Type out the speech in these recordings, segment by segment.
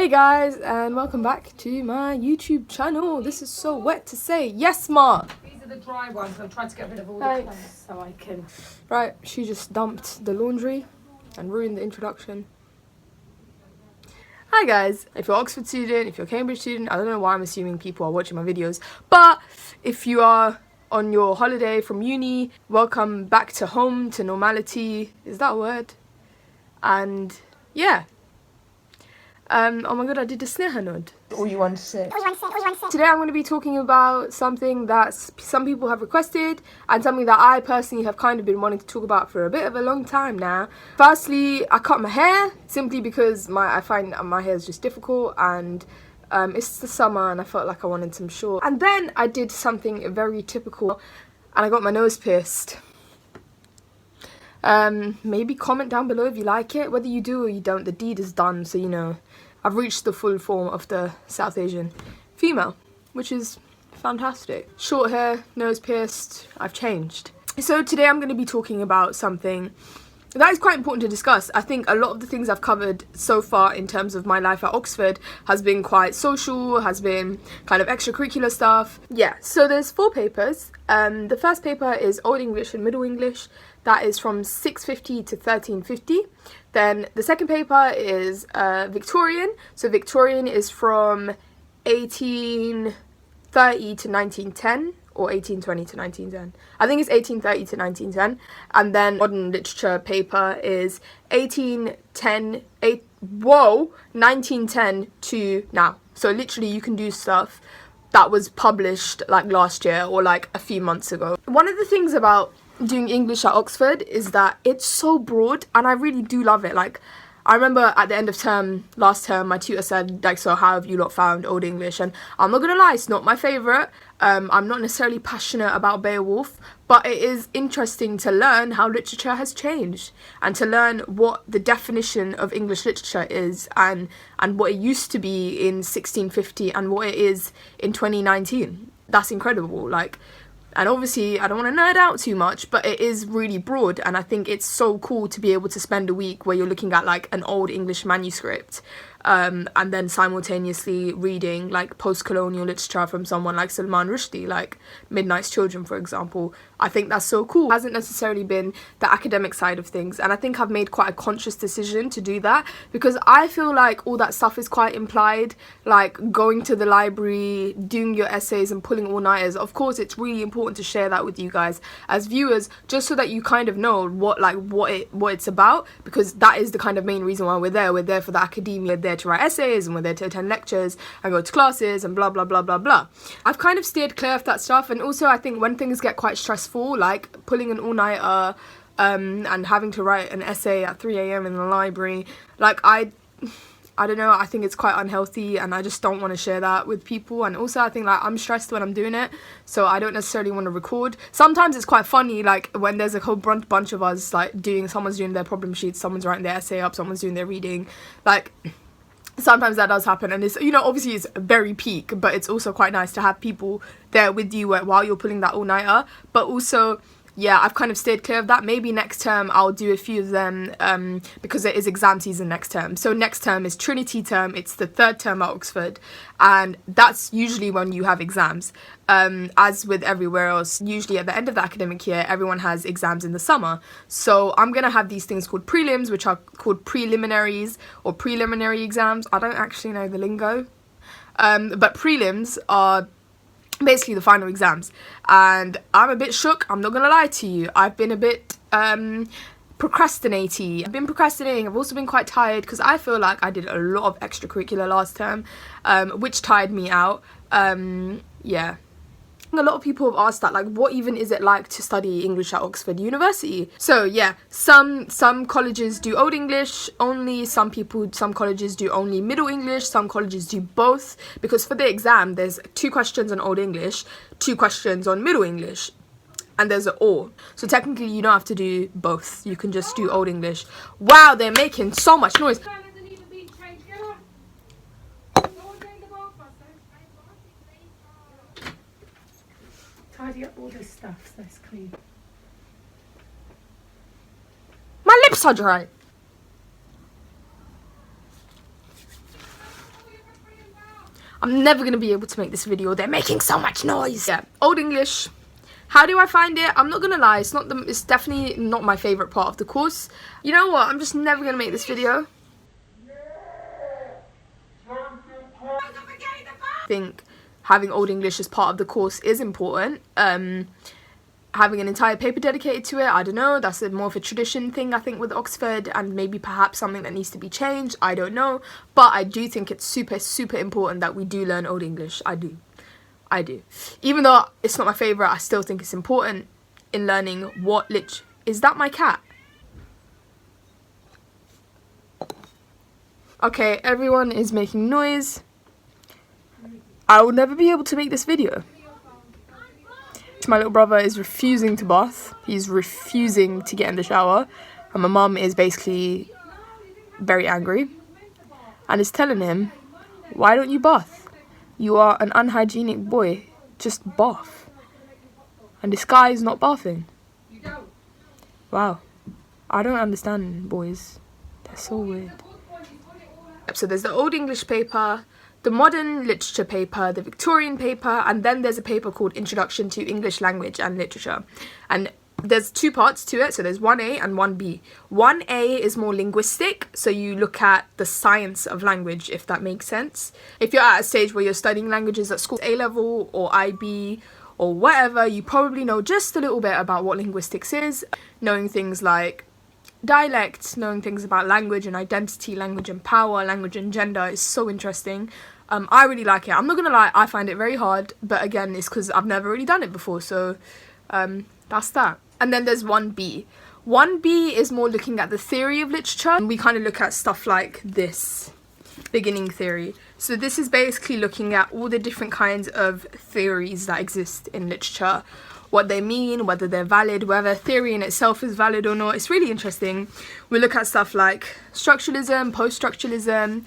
Hey guys, and welcome back to my YouTube channel. This is so wet to say. Yes, Ma. These are the dry ones. I'm trying to get rid of all the clothes so I can. Right, she just dumped the laundry and ruined the introduction. Hi guys. If you're Oxford student, if you're Cambridge student, I don't know why I'm assuming people are watching my videos, but if you are on your holiday from uni, welcome back to home, to normality. Is that a word? And yeah. Oh my god, I did a snehanod. All you want to say. Today I'm going to be talking about something that some people have requested and something that I personally have kind of been wanting to talk about for a bit of a long time now. Firstly, I cut my hair simply because I find my hair is just difficult, and it's the summer and I felt like I wanted some short. And then I did something very typical and I got my nose pierced. Maybe comment down below if you like it. Whether you do or you don't, the deed is done, so you know I've reached the full form of the South Asian female, which is fantastic. Short hair, nose pierced, I've changed. So today I'm going to be talking about something that is quite important to discuss. I think a lot of the things I've covered so far in terms of my life at Oxford has been quite social, has been kind of extracurricular stuff. Yeah, so there's 4 papers. The first paper is Old English and Middle English. That is from 650 to 1350. Then the second paper is Victorian. So Victorian is from 1830 to 1910. Or 1820 to 1910. I think it's 1830 to 1910. And then modern literature paper is 1910 to now. So literally you can do stuff that was published like last year or like a few months ago. One of the things about doing English at Oxford is that it's so broad, and I really do love it. Like, I remember at the end of last term, my tutor said, like, so how have you lot found Old English? And I'm not gonna lie, it's not my favourite. I'm not necessarily passionate about Beowulf, but it is interesting to learn how literature has changed and to learn what the definition of English literature is and what it used to be in 1650 and what it is in 2019. That's incredible. Like, and obviously, I don't want to nerd out too much, but it is really broad, and I think it's so cool to be able to spend a week where you're looking at like an old English manuscript, and then simultaneously reading like post-colonial literature from someone like Salman Rushdie, like Midnight's Children, for example. I think that's so cool. It hasn't necessarily been the academic side of things, and I think I've made quite a conscious decision to do that because I feel like all that stuff is quite implied, like going to the library, doing your essays and pulling all-nighters. Of course, it's really important to share that with you guys as viewers, just so that you kind of know what it's about, because that is the kind of main reason why we're there. We're there for the academia, we're there to write essays, and we're there to attend lectures and go to classes and blah blah blah blah blah. I've kind of steered clear of that stuff, and also I think when things get quite stressful, like pulling an all-nighter and having to write an essay at 3 a.m. in the library, like I don't know, I think it's quite unhealthy, and I just don't want to share that with people. And also I think like I'm stressed when I'm doing it, so I don't necessarily want to record. Sometimes it's quite funny, like when there's a whole bunch of us, like someone's doing their problem sheets, someone's writing their essay up, someone's doing their reading, like sometimes that does happen, and it's, you know, obviously it's very peak, but it's also quite nice to have people there with you while you're pulling that all-nighter. But also, yeah, I've kind of stayed clear of that. Maybe next term I'll do a few of them, because it is exam season next term. So next term is Trinity term. It's the 3rd term at Oxford, and that's usually when you have exams. As with everywhere else, usually at the end of the academic year, everyone has exams in the summer. So I'm going to have these things called prelims, which are called preliminaries or preliminary exams. I don't actually know the lingo, but prelims are basically the final exams, and I'm a bit shook, I'm not gonna lie to you. I've been a bit procrastinating. I've also been quite tired because I feel like I did a lot of extracurricular last term, which tired me out. Yeah. A lot of people have asked that, like, what even is it like to study English at Oxford University? So yeah, some colleges do Old English only, some colleges do only Middle English, some colleges do both, because for the exam there's 2 questions on Old English, 2 questions on Middle English, and there's an or. So technically you don't have to do both, you can just do Old English. Wow, they're making so much noise. Tidy up all this stuff so it's clean. My lips are dry. I'm never going to be able to make this video. They're making so much noise. Yeah, Old English. How do I find it? I'm not going to lie. It's definitely not my favourite part of the course. You know what? I'm just never going to make this video. I think having Old English as part of the course is important. Having an entire paper dedicated to it, I don't know, that's more of a tradition thing, I think, with Oxford, and maybe perhaps something that needs to be changed, I don't know, but I do think it's super, super important that we do learn Old English. I do. Even though it's not my favourite, I still think it's important in learning what Is that my cat? Okay, everyone is making noise. I will never be able to make this video. My little brother is refusing to bath. He's refusing to get in the shower. And my mum is basically very angry. And is telling him, why don't you bath? You are an unhygienic boy. Just bath. And this guy is not bathing. Wow. I don't understand boys. They're so weird. So there's the Old English paper, the modern literature paper, the Victorian paper, and then there's a paper called Introduction to English Language and Literature. And there's two parts to it, so there's 1A and 1B. 1A is more linguistic, so you look at the science of language, if that makes sense. If you're at a stage where you're studying languages at school, A-level or IB or whatever, you probably know just a little bit about what linguistics is, knowing things like dialects, knowing things about language and identity, language and power, language and gender is so interesting. I really like it. I'm not gonna lie, I find it very hard, but again, it's because I've never really done it before, so that's that. And then there's 1B. 1B is more looking at the theory of literature, and we kind of look at stuff like this, beginning theory. So this is basically looking at all the different kinds of theories that exist in literature, what they mean, whether they're valid, whether theory in itself is valid or not. It's really interesting. We look at stuff like structuralism, post-structuralism,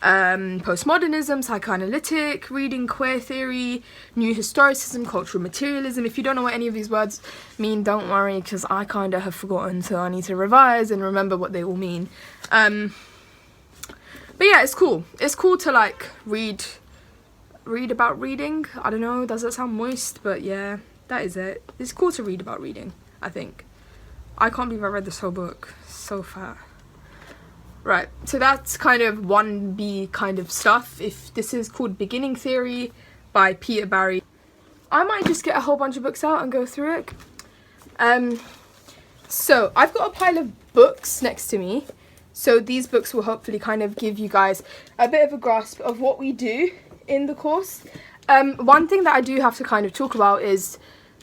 postmodernism, psychoanalytic, reading, queer theory, new historicism, cultural materialism. If you don't know what any of these words mean, don't worry, because I kind of have forgotten, so I need to revise and remember what they all mean. But yeah, it's cool. It's cool to like read about reading. I don't know, does that sound moist? But yeah, that is it. It's cool to read about reading, I think. I can't believe I read this whole book. So fat. Right, so that's kind of 1B kind of stuff. If this is called Beginning Theory by Peter Barry. I might just get a whole bunch of books out and go through it. So I've got a pile of books next to me. So these books will hopefully kind of give you guys a bit of a grasp of what we do in the course. One thing that I do have to kind of talk about is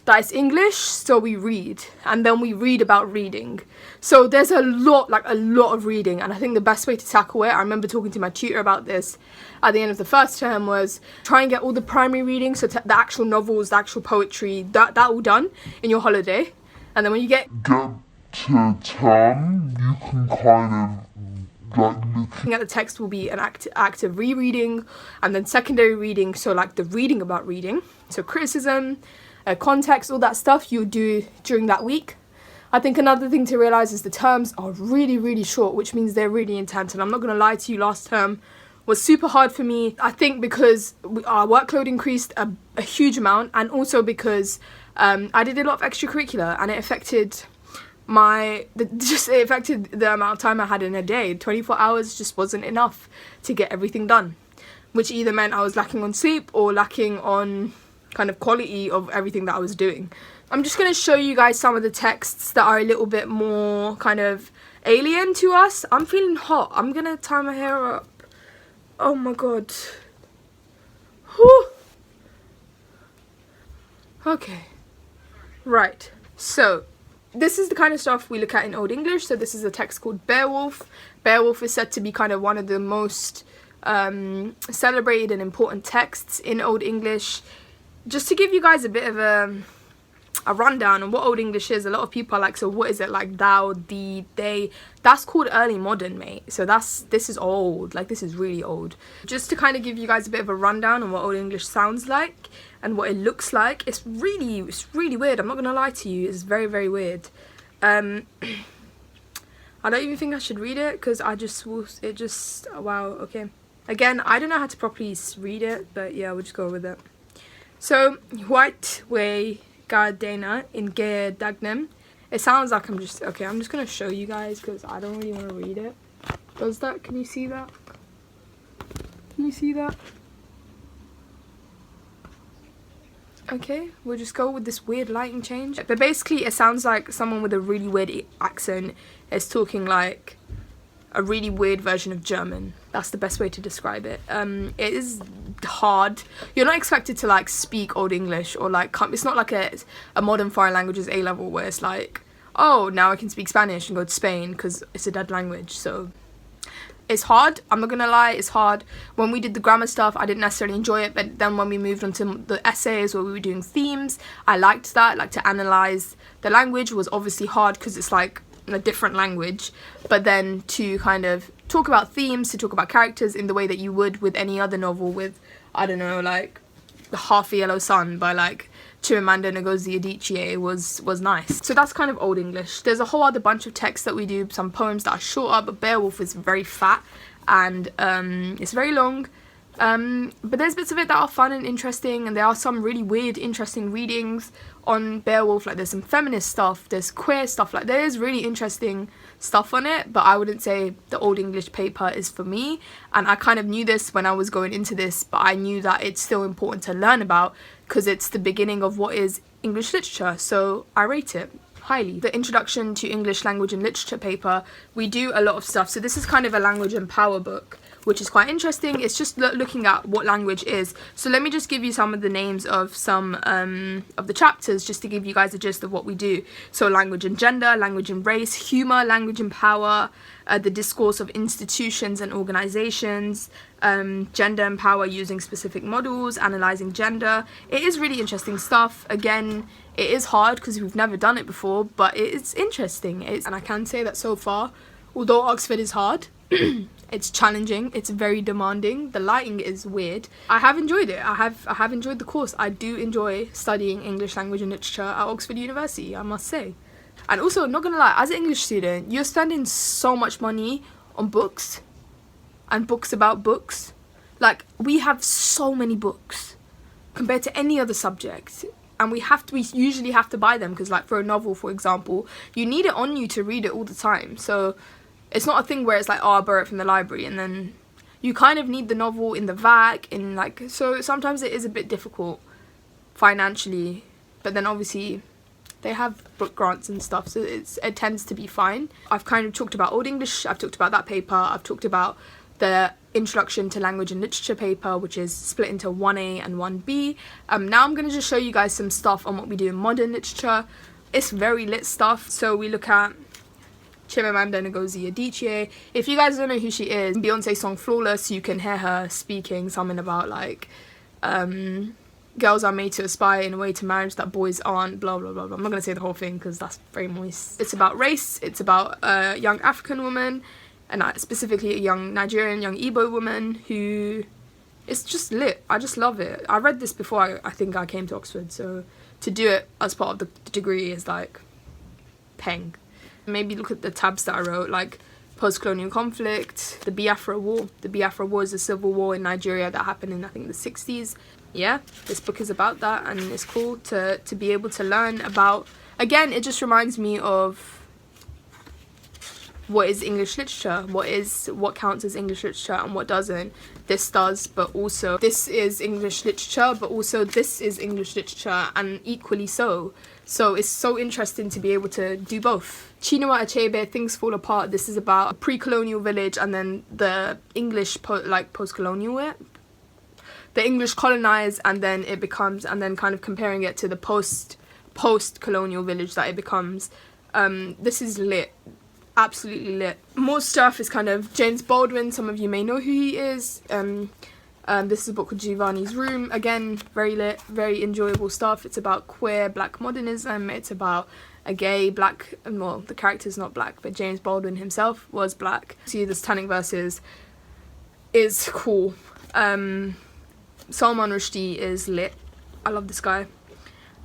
that it's English, so we read, and then we read about reading. So there's a lot of reading, and I think the best way to tackle it, I remember talking to my tutor about this at the end of the first term, was try and get all the primary reading, so the actual novels, the actual poetry, that all done in your holiday. And then when you get to term, you can kind of looking at the text will be an active rereading, and then secondary reading, so like the reading about reading, so criticism, context, all that stuff you do during that week. I think another thing to realise is the terms are really, really short, which means they're really intense, and I'm not going to lie to you, last term was super hard for me. I think because our workload increased a huge amount, and also because I did a lot of extracurricular, and it affected it affected the amount of time I had in a day. 24 hours just wasn't enough to get everything done, which either meant I was lacking on sleep or lacking on kind of quality of everything that I was doing. I'm just going to show you guys some of the texts that are a little bit more kind of alien to us. I'm feeling hot. I'm going to tie my hair up. Oh my god. Whew. Okay. Right. So this is the kind of stuff we look at in Old English. So this is a text called Beowulf. Beowulf is said to be kind of one of the most celebrated and important texts in Old English. Just to give you guys a bit of a rundown on what Old English is, a lot of people are like, so what is it, like thou, thee, they? That's called early modern, mate. So this is old, like this is really old. Just to kind of give you guys a bit of a rundown on what Old English sounds like and what it looks like. It's really weird. I'm not gonna lie to you. It's very, very weird. I don't even think I should read it because wow, okay. Again, I don't know how to properly read it, but yeah, we'll just go with it. So, White Way Gardena in Geir Dagnem. It sounds like I'm just going to show you guys because I don't really want to read it. Does that, can you see that? Can you see that? Okay, we'll just go with this weird lighting change. But basically, it sounds like someone with a really weird accent is talking like a really weird version of German. That's the best way to describe it. It is hard. You're not expected to like speak Old English or like it's not like a modern foreign languages A level where it's like, oh, now I can speak Spanish and go to Spain because it's a dead language. So it's hard. I'm not gonna lie, it's hard. When we did the grammar stuff, I didn't necessarily enjoy it, but then when we moved on to the essays where we were doing themes, I liked that. Like to analyze the language was obviously hard because it's like a different language, but then to kind of talk about themes, to talk about characters in the way that you would with any other novel, with, I don't know, like The Half a Yellow Sun by like Chimamanda Ngozi Adichie was nice. So that's kind of Old English. There's a whole other bunch of texts that we do, some poems that are shorter, but Beowulf is very fat and it's very long. But there's bits of it that are fun and interesting, and there are some really weird, interesting readings on Beowulf. Like there's some feminist stuff, there's queer stuff, like there's really interesting stuff on it, but I wouldn't say the Old English paper is for me. And I kind of knew this when I was going into this, but I knew that it's still important to learn about because it's the beginning of what is English literature, so I rate it highly. The Introduction to English Language and Literature paper, we do a lot of stuff. So this is kind of a language and power book, which is quite interesting. It's just looking at what language is. So let me just give you some of the names of some of the chapters just to give you guys a gist of what we do. So language and gender, language and race, humour, language and power, the discourse of institutions and organisations, gender and power using specific models, analysing gender. It is really interesting stuff. Again, it is hard because we've never done it before, but it's interesting. And I can say that so far, although Oxford is hard, it's challenging, it's very demanding, the lighting is weird. I have enjoyed it. I have enjoyed the course. I do enjoy studying English language and literature at Oxford University, I must say. And also, I'm not gonna lie, as an English student, you're spending so much money on books and books about books. Like, we have so many books compared to any other subject, and we usually have to buy them because, like, for a novel, for example, you need it on you to read it all the time. So it's not a thing where it's like, oh, I'll borrow it from the library, and then you kind of need the novel in the VAC, in like, so sometimes it is a bit difficult financially, but then obviously they have book grants and stuff, so it tends to be fine. I've kind of talked about Old English, I've talked about that paper, I've talked about the Introduction to Language and Literature paper, which is split into 1A and 1B. Now I'm going to just show you guys some stuff on what we do in modern literature. It's very lit stuff. So we look at Chimamanda Ngozi Adichie. If you guys don't know who she is, Beyonce's song Flawless, you can hear her speaking something about like girls are made to aspire in a way to marriage that boys aren't, blah blah blah blah. I'm not going to say the whole thing because that's very moist. It's about race, it's about a young African woman, and specifically a young Nigerian, young Igbo woman who is just lit. I just love it. I read this before I think I came to Oxford, so to do it as part of the degree is like peng. Maybe look at the tabs that I wrote, like post-colonial conflict, the Biafra War. The Biafra War is a civil war in Nigeria that happened in, I think, the 60s. Yeah, this book is about that, and it's cool to be able to learn about. Again, it just reminds me of what is English literature, what counts as English literature and what doesn't. This does, but also this is English literature, but also this is English literature, and equally so. So it's so interesting to be able to do both. Chinua Achebe, Things Fall Apart. This is about a pre-colonial village and then the English post-colonial, the English colonized, and then it becomes, and then kind of comparing it to the post-colonial village that it becomes. This is lit. Absolutely lit. More stuff is kind of James Baldwin. Some of you may know who he is. This is a book called Giovanni's Room. Again, very lit, very enjoyable stuff. It's about queer black modernism. It's about a gay black, well, the character's not black, but James Baldwin himself was black. See, the Satanic Verses is cool. Salman Rushdie is lit. I love this guy.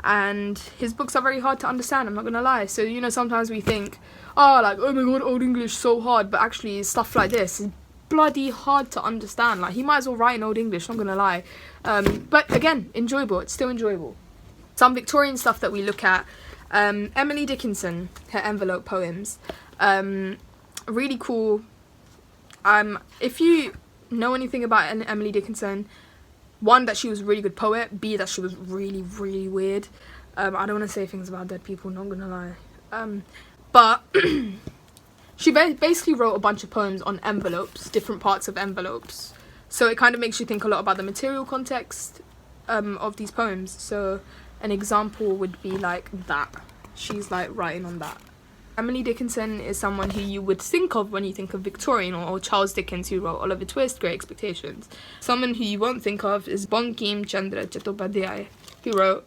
And his books are very hard to understand, I'm not gonna lie. So, you know, sometimes we think, oh, like, oh my god, Old English so hard, but actually stuff like this is bloody hard to understand. Like, he might as well write in Old English, not gonna lie. But again, enjoyable. It's still enjoyable. Some Victorian stuff that we look at. Emily Dickinson, her envelope poems. Really cool. If you know anything about Emily Dickinson, one, that she was a really good poet. B, that she was really, really weird. I don't want to say things about dead people, not gonna lie. But she basically wrote a bunch of poems on envelopes, different parts of envelopes. So it kind of makes you think a lot about the material context of these poems. So an example would be like that. She's like writing on that. Emily Dickinson is someone who you would think of when you think of Victorian, or Charles Dickens, who wrote Oliver Twist, Great Expectations. Someone who you won't think of is Bankim Chandra Chattopadhyay, who wrote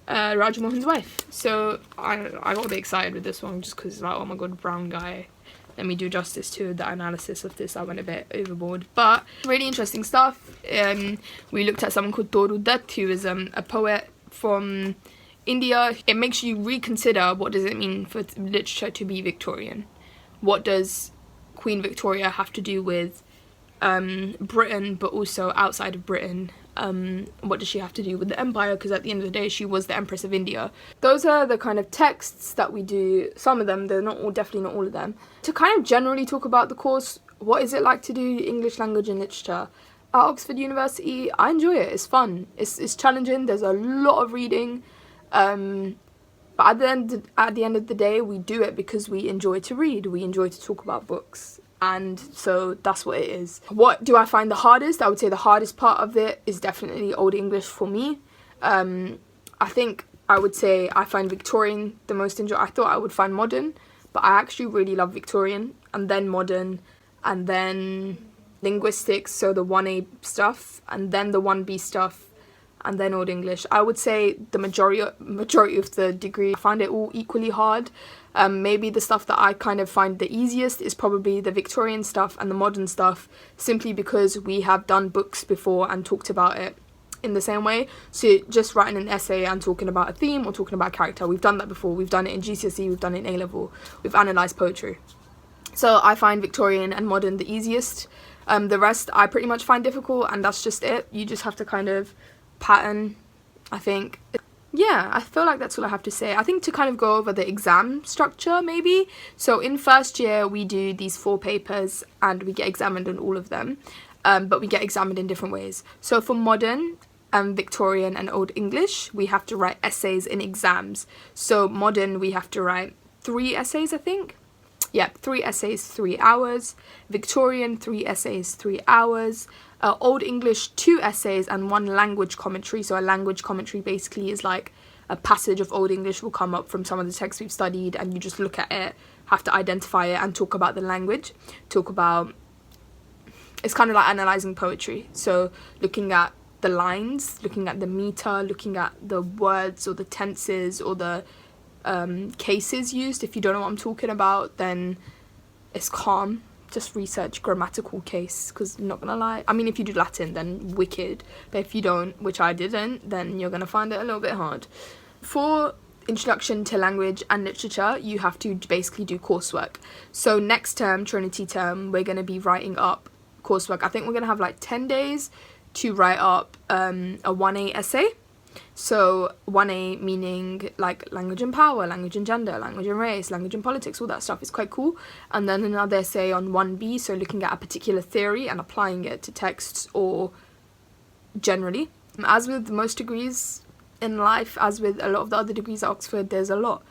Raja Mohan's Wife. So I got a bit excited with this one just because it's like, oh my god, brown guy. Let me do justice to the analysis of this. I went a bit overboard, but really interesting stuff. We looked at someone called Toru Dutt, who is a poet from India. It makes you reconsider, what does it mean for literature to be Victorian? What does Queen Victoria have to do with Britain, but also outside of Britain? What does she have to do with the empire? Because at the end of the day, she was the Empress of India. Those are the kind of texts that we do. Some of them, they're not all, definitely not all of them. To kind of generally talk about the course, what is it like to do English language and literature at Oxford University? I enjoy it. It's fun. It's challenging. There's a lot of reading. But at the end of the day, we do it because we enjoy to read. We enjoy to talk about books. And so that's what it is. What do I find the hardest? I would say the hardest part of it is definitely Old English for me. I think I would say I find Victorian the most enjoyable. I thought I would find modern, but I actually really love Victorian, and then modern, and then linguistics, so the 1A stuff, and then the 1B stuff, and then Old English. I would say the majority of the degree, I find it all equally hard. Maybe the stuff that I kind of find the easiest is probably the Victorian stuff and the modern stuff, simply because we have done books before and talked about it in the same way. So just writing an essay and talking about a theme or talking about a character, we've done that before. We've done it in GCSE, we've done it in A-level, we've analysed poetry. So I find Victorian and modern the easiest. The rest I pretty much find difficult, and that's just it. You just have to kind of pattern, I think. Yeah, I feel like that's all I have to say. I think to kind of go over the exam structure, maybe. So in first year, we do these 4 papers and we get examined on all of them. But we get examined in different ways. So for modern, Victorian and Old English, we have to write essays in exams. So modern, we have to write 3 essays, I think. Yeah, 3 essays, 3 hours. Victorian, 3 essays, 3 hours. Old English, 2 essays and 1 language commentary. So a language commentary basically is like a passage of Old English will come up from some of the texts we've studied, and you just look at it, have to identify it and talk about the language. It's kind of like analysing poetry. So looking at the lines, looking at the meter, looking at the words or the tenses or the cases used. If you don't know what I'm talking about, then it's calm. Just research grammatical case, because I'm not gonna lie, I mean, if you do Latin, then wicked, but if you don't, which I didn't, then you're gonna find it a little bit hard. For Introduction to Language and Literature, you have to basically do coursework. So next term, Trinity term, we're gonna be writing up coursework. I think we're gonna have like 10 days to write up a 1A essay. So 1A meaning like language and power, language and gender, language and race, language and politics, all that stuff is quite cool. And then another essay on 1B, so looking at a particular theory and applying it to texts or generally. As with most degrees in life, as with a lot of the other degrees at Oxford, there's a lot.